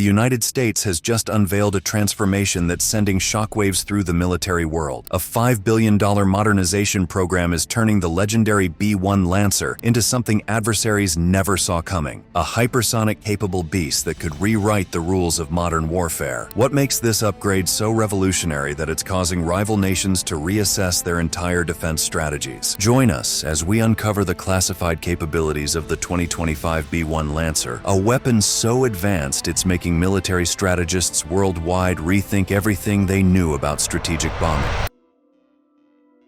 The United States has just unveiled a transformation that's sending shockwaves through the military world. A $5 billion modernization program is turning the legendary B-1 Lancer into something adversaries never saw coming. A hypersonic-capable beast that could rewrite the rules of modern warfare. What makes this upgrade so revolutionary that it's causing rival nations to reassess their entire defense strategies? Join us as we uncover the classified capabilities of the 2025 B-1 Lancer, a weapon so advanced it's making military strategists worldwide rethink everything they knew about strategic bombing.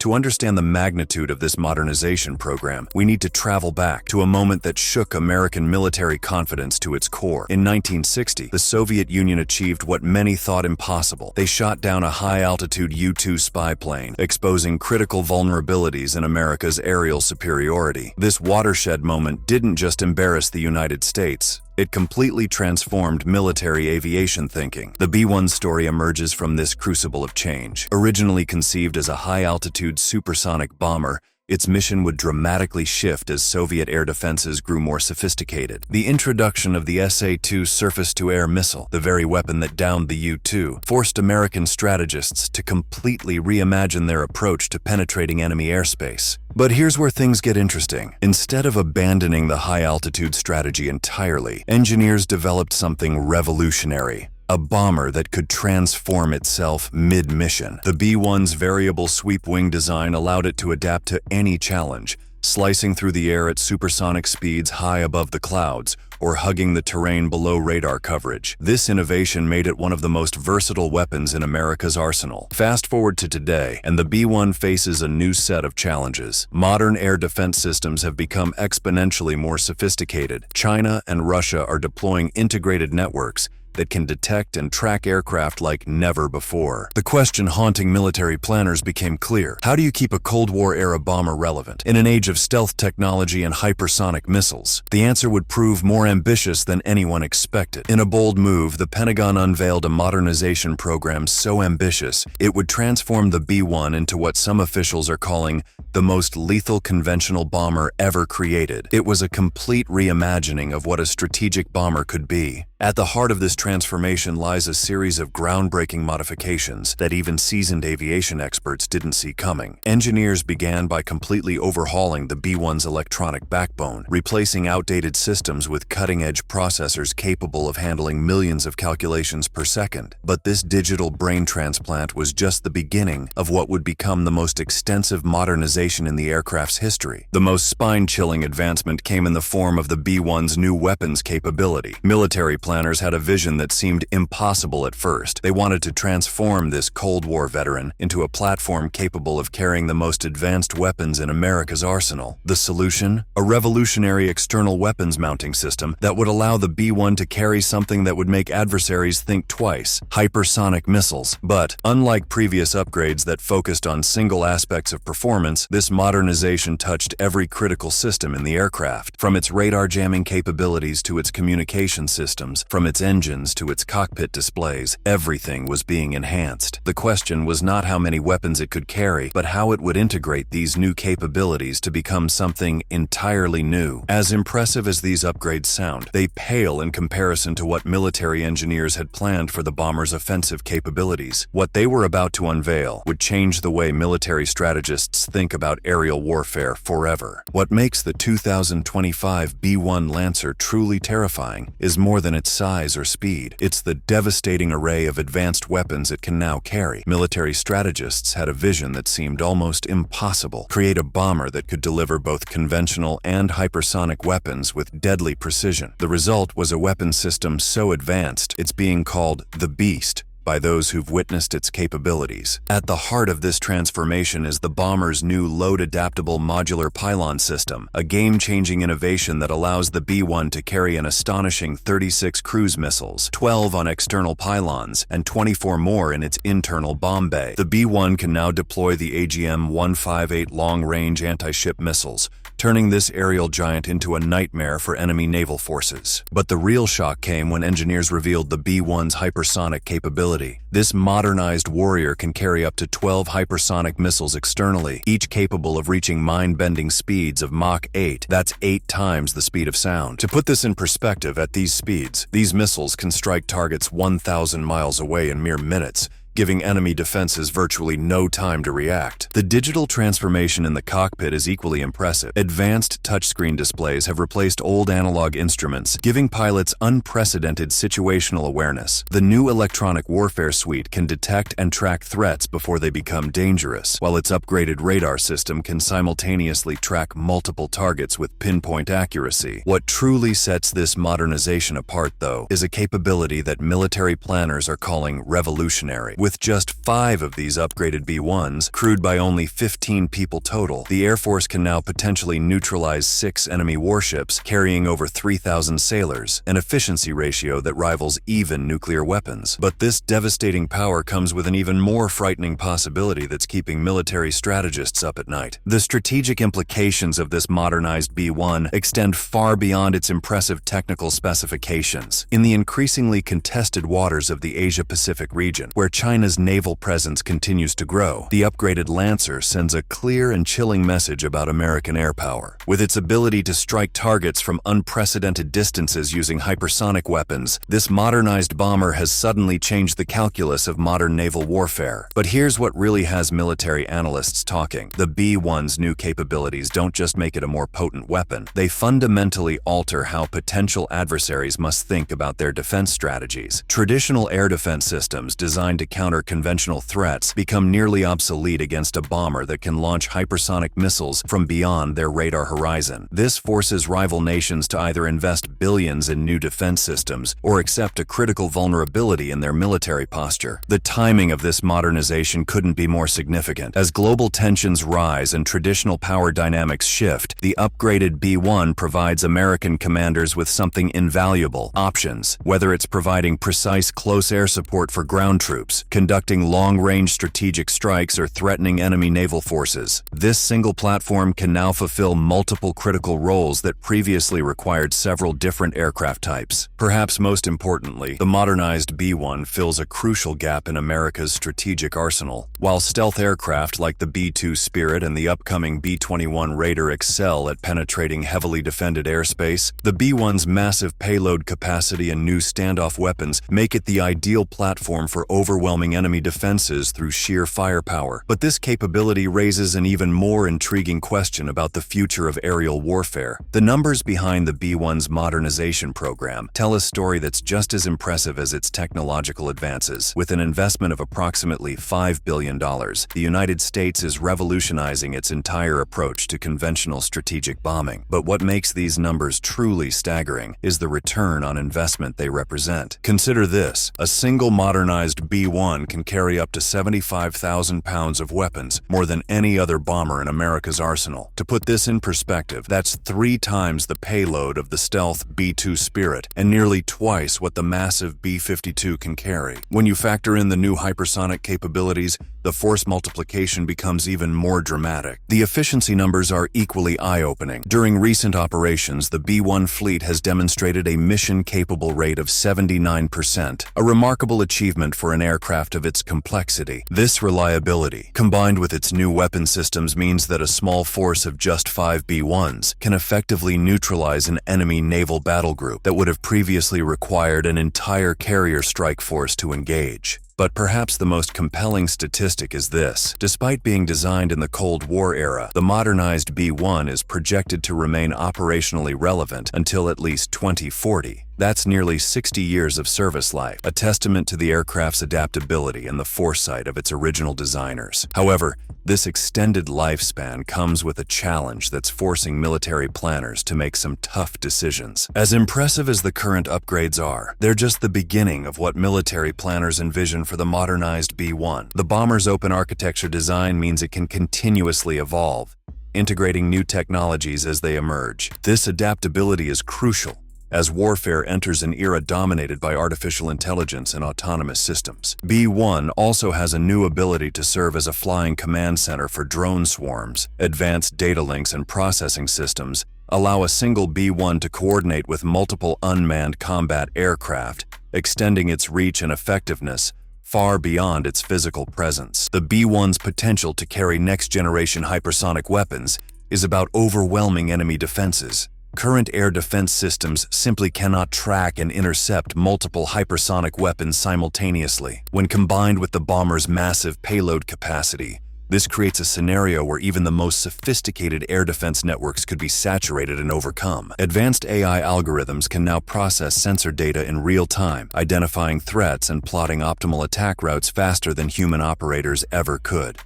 To understand the magnitude of this modernization program, we need to travel back to a moment that shook American military confidence to its core. In 1960, the Soviet Union achieved what many thought impossible. They shot down a high-altitude U-2 spy plane, exposing critical vulnerabilities in America's aerial superiority. This watershed moment didn't just embarrass the United States. It completely transformed military aviation thinking. The B-1 story emerges from this crucible of change. Originally conceived as a high-altitude supersonic bomber, its mission would dramatically shift as Soviet air defenses grew more sophisticated. The introduction of the SA-2 surface-to-air missile, the very weapon that downed the U-2, forced American strategists to completely reimagine their approach to penetrating enemy airspace. But here's where things get interesting. Instead of abandoning the high-altitude strategy entirely, engineers developed something revolutionary. A bomber that could transform itself mid-mission. The B-1's variable sweep-wing design allowed it to adapt to any challenge, slicing through the air at supersonic speeds high above the clouds, or hugging the terrain below radar coverage. This innovation made it one of the most versatile weapons in America's arsenal. Fast forward to today, and the B-1 faces a new set of challenges. Modern air defense systems have become exponentially more sophisticated. China and Russia are deploying integrated networks that can detect and track aircraft like never before. The question haunting military planners became clear. How do you keep a Cold War-era bomber relevant in an age of stealth technology and hypersonic missiles? The answer would prove more ambitious than anyone expected. In a bold move, the Pentagon unveiled a modernization program so ambitious, it would transform the B-1 into what some officials are calling the most lethal conventional bomber ever created. It was a complete reimagining of what a strategic bomber could be. At the heart of this transformation lies a series of groundbreaking modifications that even seasoned aviation experts didn't see coming. Engineers began by completely overhauling the B-1's electronic backbone, replacing outdated systems with cutting-edge processors capable of handling millions of calculations per second. But this digital brain transplant was just the beginning of what would become the most extensive modernization in the aircraft's history. The most spine-chilling advancement came in the form of the B-1's new weapons capability. Military planners had a vision that seemed impossible at first. They wanted to transform this Cold War veteran into a platform capable of carrying the most advanced weapons in America's arsenal. The solution? A revolutionary external weapons mounting system that would allow the B-1 to carry something that would make adversaries think twice: hypersonic missiles. But, unlike previous upgrades that focused on single aspects of performance, this modernization touched every critical system in the aircraft. From its radar jamming capabilities to its communication systems, from its engines to its cockpit displays, everything was being enhanced. The question was not how many weapons it could carry, but how it would integrate these new capabilities to become something entirely new. As impressive as these upgrades sound, they pale in comparison to what military engineers had planned for the bomber's offensive capabilities. What they were about to unveil would change the way military strategists think about aerial warfare forever. What makes the 2025 B-1 Lancer truly terrifying is more than its size or speed. It's the devastating array of advanced weapons it can now carry. Military strategists had a vision that seemed almost impossible. Create a bomber that could deliver both conventional and hypersonic weapons with deadly precision. The result was a weapon system so advanced, it's being called the Beast by those who've witnessed its capabilities. At the heart of this transformation is the bomber's new load-adaptable modular pylon system, a game-changing innovation that allows the B-1 to carry an astonishing 36 cruise missiles, 12 on external pylons, and 24 more in its internal bomb bay. The B-1 can now deploy the AGM-158 long-range anti-ship missiles, turning this aerial giant into a nightmare for enemy naval forces. But the real shock came when engineers revealed the B-1's hypersonic capabilities capability. This modernized warrior can carry up to 12 hypersonic missiles externally, each capable of reaching mind-bending speeds of Mach 8. That's 8 times the speed of sound. To put this in perspective, at these speeds, these missiles can strike targets 1,000 miles away in mere minutes, giving enemy defenses virtually no time to react. The digital transformation in the cockpit is equally impressive. Advanced touchscreen displays have replaced old analog instruments, giving pilots unprecedented situational awareness. The new electronic warfare suite can detect and track threats before they become dangerous, while its upgraded radar system can simultaneously track multiple targets with pinpoint accuracy. What truly sets this modernization apart, though, is a capability that military planners are calling revolutionary. With just 5 of these upgraded B-1s, crewed by only 15 people total, the Air Force can now potentially neutralize 6 enemy warships carrying over 3,000 sailors, an efficiency ratio that rivals even nuclear weapons. But this devastating power comes with an even more frightening possibility that's keeping military strategists up at night. The strategic implications of this modernized B-1 extend far beyond its impressive technical specifications. In the increasingly contested waters of the Asia-Pacific region, where China's naval presence continues to grow, the upgraded Lancer sends a clear and chilling message about American air power. With its ability to strike targets from unprecedented distances using hypersonic weapons, this modernized bomber has suddenly changed the calculus of modern naval warfare. But here's what really has military analysts talking. The B-1's new capabilities don't just make it a more potent weapon, they fundamentally alter how potential adversaries must think about their defense strategies. Traditional air defense systems designed to counter conventional threats become nearly obsolete against a bomber that can launch hypersonic missiles from beyond their radar horizon. This forces rival nations to either invest billions in new defense systems or accept a critical vulnerability in their military posture. The timing of this modernization couldn't be more significant. As global tensions rise and traditional power dynamics shift, the upgraded B-1 provides American commanders with something invaluable: options. Whether it's providing precise close air support for ground troops, conducting long-range strategic strikes, or threatening enemy naval forces, this single platform can now fulfill multiple critical roles that previously required several different aircraft types. Perhaps most importantly, the modernized B-1 fills a crucial gap in America's strategic arsenal. While stealth aircraft like the B-2 Spirit and the upcoming B-21 Raider excel at penetrating heavily defended airspace, the B-1's massive payload capacity and new standoff weapons make it the ideal platform for overwhelming enemy defenses through sheer firepower. But this capability raises an even more intriguing question about the future of aerial warfare. The numbers behind the B-1's modernization program tell a story that's just as impressive as its technological advances. With an investment of approximately $5 billion, the United States is revolutionizing its entire approach to conventional strategic bombing. But what makes these numbers truly staggering is the return on investment they represent. Consider this: a single modernized B-1 can carry up to 75,000 pounds of weapons, more than any other bomber in America's arsenal. To put this in perspective, that's 3 times the payload of the stealth B-2 Spirit and nearly twice what the massive B-52 can carry. When you factor in the new hypersonic capabilities, the force multiplication becomes even more dramatic. The efficiency numbers are equally eye-opening. During recent operations, the B-1 fleet has demonstrated a mission-capable rate of 79%, a remarkable achievement for an aircraft of its complexity. This reliability, combined with its new weapon systems, means that a small force of just 5 B-1s can effectively neutralize an enemy naval battle group that would have previously required an entire carrier strike force to engage. But perhaps the most compelling statistic is this: despite being designed in the Cold War era, the modernized B-1 is projected to remain operationally relevant until at least 2040. That's nearly 60 years of service life, a testament to the aircraft's adaptability and the foresight of its original designers. However, this extended lifespan comes with a challenge that's forcing military planners to make some tough decisions. As impressive as the current upgrades are, they're just the beginning of what military planners envision for the modernized B-1. The bomber's open architecture design means it can continuously evolve, integrating new technologies as they emerge. This adaptability is crucial as warfare enters an era dominated by artificial intelligence and autonomous systems. B-1 also has a new ability to serve as a flying command center for drone swarms. Advanced data links and processing systems allow a single B-1 to coordinate with multiple unmanned combat aircraft, extending its reach and effectiveness far beyond its physical presence. The B-1's potential to carry next-generation hypersonic weapons is about overwhelming enemy defenses. Current air defense systems simply cannot track and intercept multiple hypersonic weapons simultaneously. When combined with the bomber's massive payload capacity, this creates a scenario where even the most sophisticated air defense networks could be saturated and overcome. Advanced AI algorithms can now process sensor data in real time, identifying threats and plotting optimal attack routes faster than human operators ever could.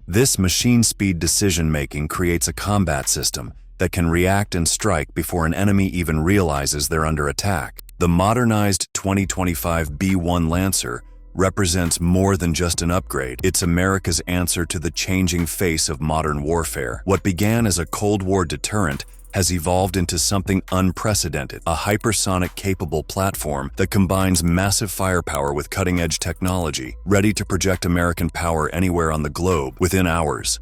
This machine-speed decision-making creates a combat system that can react and strike before an enemy even realizes they're under attack. The modernized 2025 B-1 Lancer represents more than just an upgrade. It's America's answer to the changing face of modern warfare. What began as a Cold War deterrent has evolved into something unprecedented, a hypersonic-capable platform that combines massive firepower with cutting-edge technology, ready to project American power anywhere on the globe within hours.